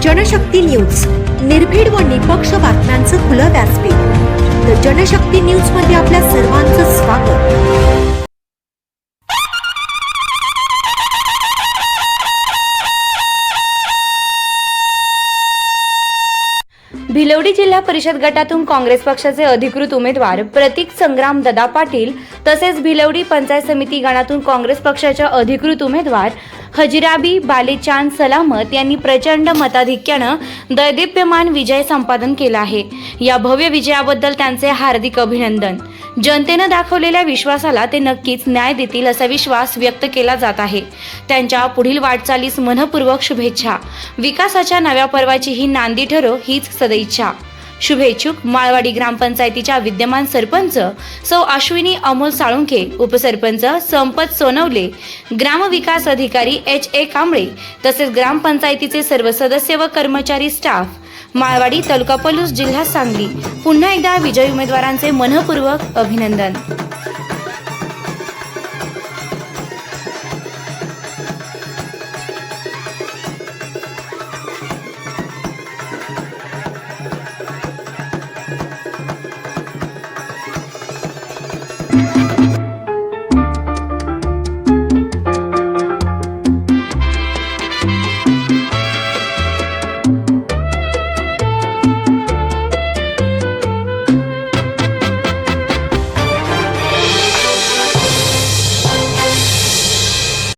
Janshakti news, निर्भीड व निपक्ष बातम्यांचं खुलं व्यासपीठ। द जनशक्ती न्यूज मध्ये आपल्या सर्वांचं स्वागत। भिलवडी जिल्हा परिषद गटातून काँग्रेस पक्षाचे अधिकृत उमेदवार प्रतीक संग्राम ददा पाटील तसेच भिलवडी पंचायत समिती गणातून काँग्रेस पक्षाच्या अधिकृत उमेदवार हजिराबी बालेचांद सलामत यांनी प्रचंड मताधिक्यानं दैदिप्यमान विजय संपादन केला आहे। या भव्य विजयाबद्दल त्यांचे हार्दिक अभिनंदन। जनतेनं दाखवलेल्या विश्वासाला ते नक्कीच न्याय देतील असा विश्वास व्यक्त केला जात आहे। त्यांच्या पुढील वाटचालीस मनपूर्वक शुभेच्छा। विकासाच्या नव्या पर्वाची ही नांदी ठरो हीच सदिच्छा। शुभेच्छुक माळवाडी ग्रामपंचायतीच्या विद्यमान सरपंच सौ अश्विनी अमोल साळुंखे, उपसरपंच संपत सोनवले, ग्रामविकास अधिकारी HA कांबळे तसेच ग्रामपंचायतीचे सर्व सदस्य व कर्मचारी स्टाफ, माळवाडी तालुका पलूस जिल्हा सांगली। पुन्हा एकदा विजयी उमेदवारांचे मनपूर्वक अभिनंदन।